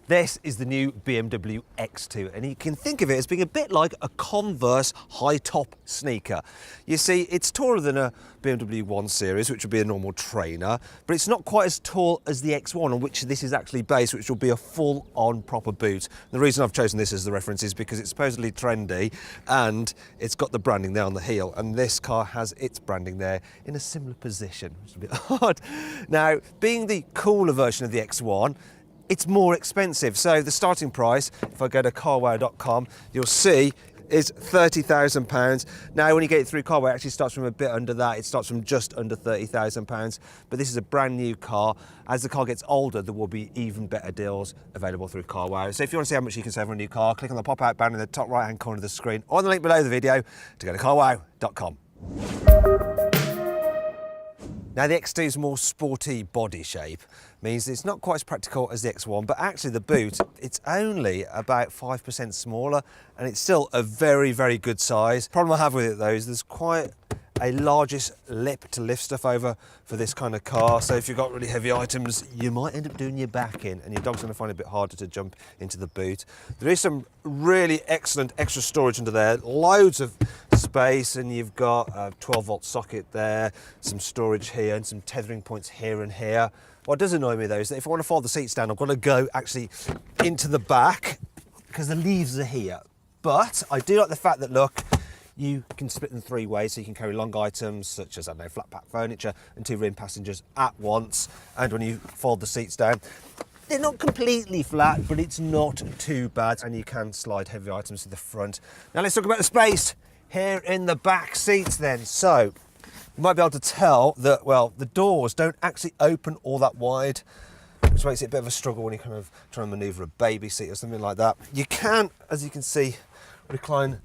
This is the new BMW X2, and you can think of it as being a bit like a Converse high-top sneaker. You see, it's taller than a BMW 1 Series, which would be a normal trainer, but it's not quite as tall as the X1, on which this is actually based, which will be a full-on proper boot. The reason I've chosen this as the reference is because it's supposedly trendy, and it's got the branding there on the heel, and this car has its branding there in a similar position, which is a bit odd. Now, being the cooler version of the X1, it's more expensive. So the starting price, if I go to carwow.com, you'll see is £30,000. Now, when you get it through Carwow, it actually starts from a bit under that. It starts from just under £30,000. But this is a brand new car. As the car gets older, there will be even better deals available through Carwow. So if you want to see how much you can save on a new car, click on the pop-out banner in the top right-hand corner of the screen or on the link below the video to go to carwow.com. Now, the X2's more sporty body shape means it's not quite as practical as the X1, but actually the boot, it's only about 5% smaller, and it's still a very, very good size. Problem I have with it though is there's quite a largest lip to lift stuff over for this kind of car. So if you've got really heavy items, you might end up doing your back in, and your dog's gonna find it a bit harder to jump into the boot. There is some really excellent extra storage under there, loads of space, and you've got a 12-volt socket there, some storage here, and some tethering points here and here. What does annoy me though is that if I want to fold the seats down, I've got to go actually into the back because the leaves are here. But I do like the fact that, look, you can split them three ways, so you can carry long items such as, I don't know, flat pack furniture and two rear passengers at once. And when you fold the seats down, they're not completely flat, but it's not too bad, and you can slide heavy items to the front. Now let's talk about the space here in the back seats then. So you might be able to tell that, well, the doors don't actually open all that wide, which makes it a bit of a struggle when you kind of try and manoeuvre a baby seat or something like that. You can, as you can see, recline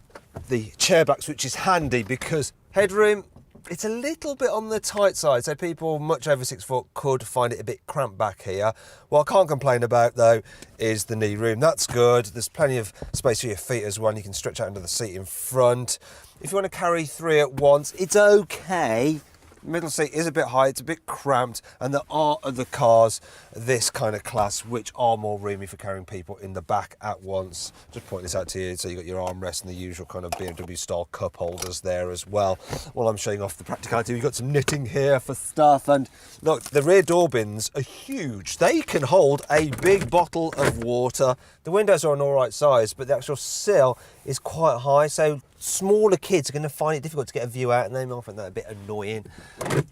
the chair backs, which is handy because headroom, it's a little bit on the tight side, so people much over 6 foot could find it a bit cramped back here. What I can't complain about though is the knee room. That's good. There's plenty of space for your feet as well. You can stretch out into the seat in front. If you want to carry three at once, it's okay. Middle seat is a bit high, it's a bit cramped, and there are other cars this kind of class which are more roomy for carrying people in the back at once. Just point this out to you, so you've got your armrest and the usual kind of BMW style cup holders there as well. While I'm showing off the practicality, we've got some knitting here for stuff, and look, the rear door bins are huge. They can hold a big bottle of water. The windows are an all right size, but the actual sill is quite high, so smaller kids are going to find it difficult to get a view out, and they might find that a bit annoying.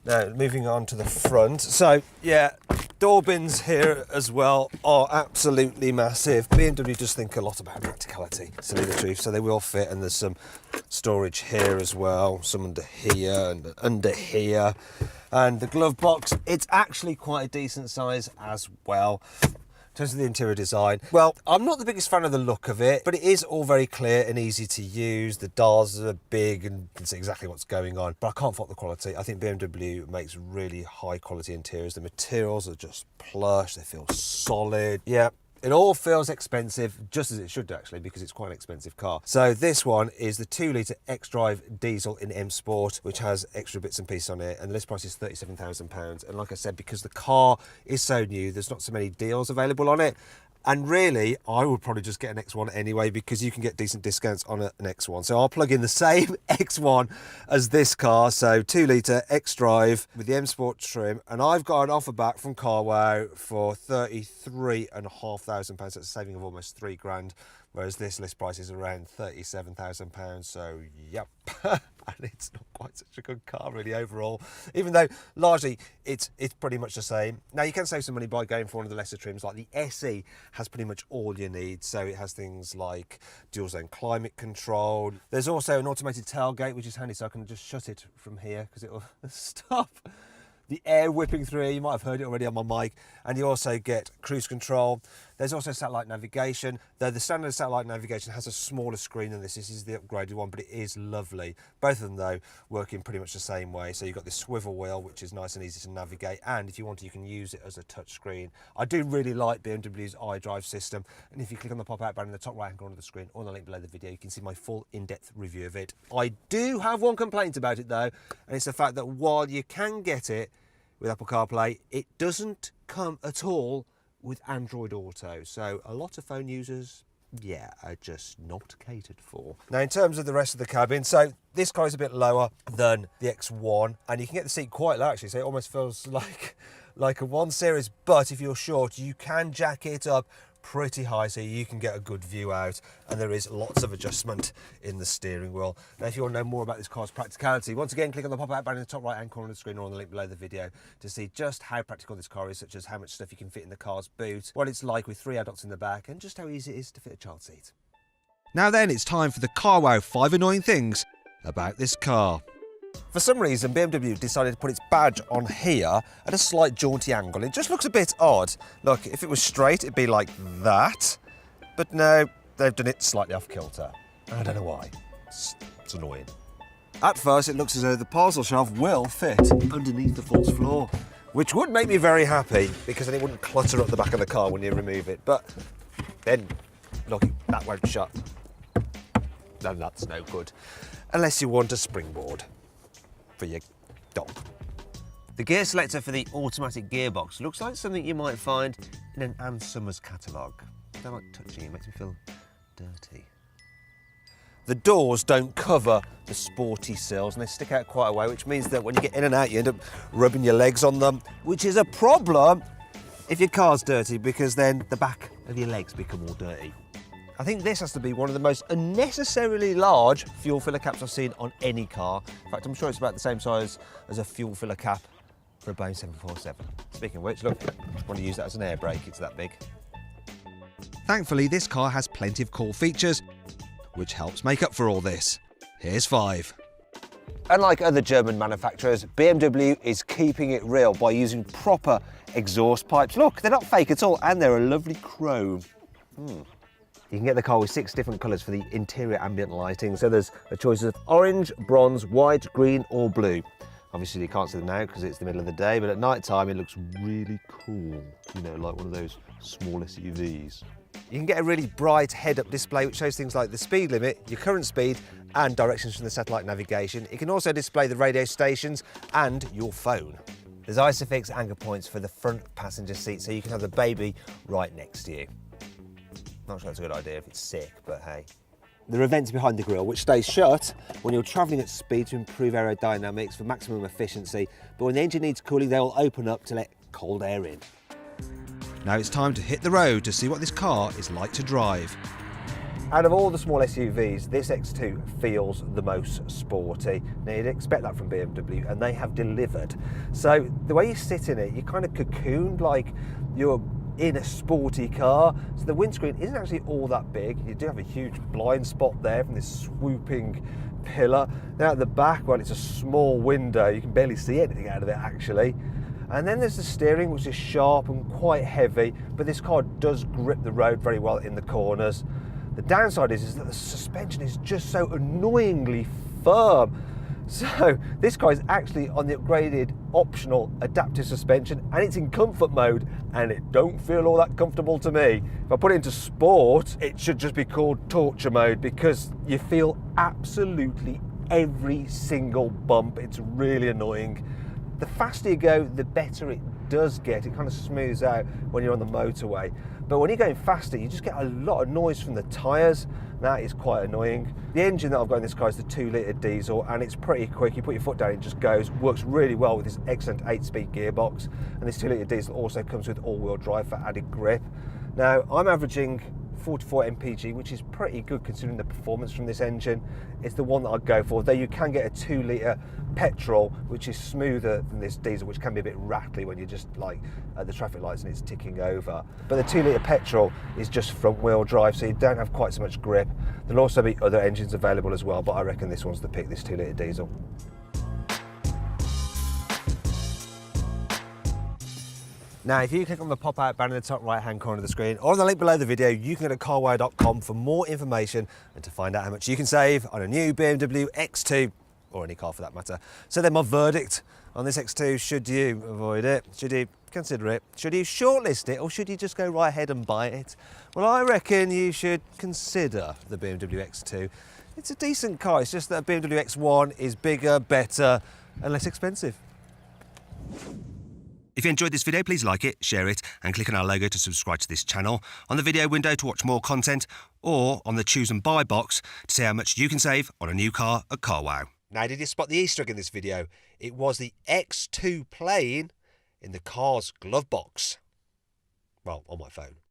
Now, moving on to the front. So, yeah, door bins here as well are absolutely massive. BMW does think a lot about practicality, to tell you the truth, so they will fit, and there's some storage here as well, some under here and under here. And the glove box, it's actually quite a decent size as well. In terms of the interior design, well, I'm not the biggest fan of the look of it, but it is all very clear and easy to use. The dials are big and you can see exactly what's going on, but I can't fault the quality. I think BMW makes really high quality interiors. The materials are just plush, they feel solid. Yeah. It all feels expensive, just as it should actually, because it's quite an expensive car. So this one is the 2-litre X-Drive diesel in M Sport, which has extra bits and pieces on it, and the list price is £37,000. And like I said, because the car is so new, there's not so many deals available on it. And really, I would probably just get an X1 anyway, because you can get decent discounts on an X1. So I'll plug in the same X1 as this car, so 2-litre X-Drive with the M Sport trim, and I've got an offer back from Carwow for £33,500. That's a saving of almost £3,000, whereas this list price is around £37,000. So yep. And it's not quite such a good car really overall, even though largely it's pretty much the same. Now, you can save some money by going for one of the lesser trims, like the SE has pretty much all you need. So it has things like dual zone climate control. There's also an automated tailgate, which is handy, so I can just shut it from here because it will stop the air whipping through. You might have heard it already on my mic. And you also get cruise control. There's also satellite navigation, though the standard satellite navigation has a smaller screen than this. This is the upgraded one, but it is lovely. Both of them, though, work in pretty much the same way. So you've got this swivel wheel, which is nice and easy to navigate, and if you want to, you can use it as a touch screen. I do really like BMW's iDrive system, and if you click on the pop-out banner in the top right-hand corner of the screen, or on the link below the video, you can see my full in-depth review of it. I do have one complaint about it, though, and it's the fact that while you can get it with Apple CarPlay, it doesn't come at all with Android Auto. So a lot of phone users, yeah, are just not catered for. Now, in terms of the rest of the cabin, so this car is a bit lower than the X1, and you can get the seat quite low actually, so it almost feels like a 1 Series, but if you're short, you can jack it up pretty high so you can get a good view out, and there is lots of adjustment in the steering wheel. Now, if you want to know more about this car's practicality, once again, click on the pop-out banner in the top right-hand corner of the screen or on the link below the video to see just how practical this car is, such as how much stuff you can fit in the car's boot, what it's like with 3 adults in the back, and just how easy it is to fit a child seat. Now then, it's time for the Car Wow 5 annoying things about this car. For some reason, BMW decided to put its badge on here at a slight jaunty angle. It just looks a bit odd. Look, if it was straight, it'd be like that. But no, they've done it slightly off kilter. I don't know why. It's annoying. At first, it looks as though the parcel shelf will fit underneath the false floor, which would make me very happy because then it wouldn't clutter up the back of the car when you remove it. But then, look, that won't shut. And that's no good. Unless you want a springboard for your dog. The gear selector for the automatic gearbox looks like something you might find in an Ann Summers catalogue. I don't like touching it, makes me feel dirty. The doors don't cover the sporty sills and they stick out quite a way, which means that when you get in and out you end up rubbing your legs on them, which is a problem if your car's dirty because then the back of your legs become all dirty. I think this has to be one of the most unnecessarily large fuel filler caps I've seen on any car. In fact, I'm sure it's about the same size as a fuel filler cap for a Boeing 747. Speaking of which, look, I want to use that as an air brake, it's that big. Thankfully, this car has plenty of cool features, which helps make up for all this. Here's 5. Unlike other German manufacturers, BMW is keeping it real by using proper exhaust pipes. Look, they're not fake at all, and they're a lovely chrome. You can get the car with 6 different colours for the interior ambient lighting. So there's a choice of orange, bronze, white, green or blue. Obviously you can't see them now because it's the middle of the day, but at night time it looks really cool. You know, like one of those small SUVs. You can get a really bright head-up display which shows things like the speed limit, your current speed and directions from the satellite navigation. It can also display the radio stations and your phone. There's ISOFIX anchor points for the front passenger seat so you can have the baby right next to you. Not sure that's a good idea if it's sick, but hey. There are vents behind the grille which stay shut when you're travelling at speed to improve aerodynamics for maximum efficiency, but when the engine needs cooling they will open up to let cold air in. Now it's time to hit the road to see what this car is like to drive. Out of all the small SUVs, this X2 feels the most sporty. Now you'd expect that from BMW and they have delivered. So the way you sit in it, you're kind of cocooned like you're in a sporty car. So the windscreen isn't actually all that big. You do have a huge blind spot there from this swooping pillar. Now at the back, well, it's a small window. You can barely see anything out of it actually. And then there's the steering, which is sharp and quite heavy, but this car does grip the road very well in the corners. The downside is that the suspension is just so annoyingly firm. So this car is actually on the upgraded optional adaptive suspension and it's in comfort mode and it don't feel all that comfortable to me. If I put it into sport, it should just be called torture mode because you feel absolutely every single bump. It's really annoying. The faster you go, the better it does get. It kind of smooths out when you're on the motorway. But when you're going faster, you just get a lot of noise from the tyres. That is quite annoying. The engine that I've got in this car is the 2-litre diesel and it's pretty quick. You put your foot down, it just goes. Works really well with this excellent 8-speed gearbox. And this 2-litre diesel also comes with all-wheel drive for added grip. Now, I'm averaging 44 mpg, which is pretty good considering the performance from this engine. It's the one that I'd go for, though you can get a 2-litre petrol, which is smoother than this diesel, which can be a bit rattly when you're just like at the traffic lights and it's ticking over. But the 2-litre petrol is just front-wheel drive, so you don't have quite so much grip. There'll also be other engines available as well, but I reckon this one's the pick, this 2-litre diesel. Now, if you click on the pop-out banner in the top right-hand corner of the screen or on the link below the video, you can go to carwow.com for more information and to find out how much you can save on a new BMW X2, or any car for that matter. So then my verdict on this X2, should you avoid it? Should you consider it? Should you shortlist it? Or should you just go right ahead and buy it? Well, I reckon you should consider the BMW X2. It's a decent car, it's just that a BMW X1 is bigger, better and less expensive. If you enjoyed this video, please like it, share it, and click on our logo to subscribe to this channel, on the video window to watch more content, or on the choose and buy box to see how much you can save on a new car at CarWow. Now, did you spot the Easter egg in this video? It was the X2 playing in the car's glove box. Well, on my phone.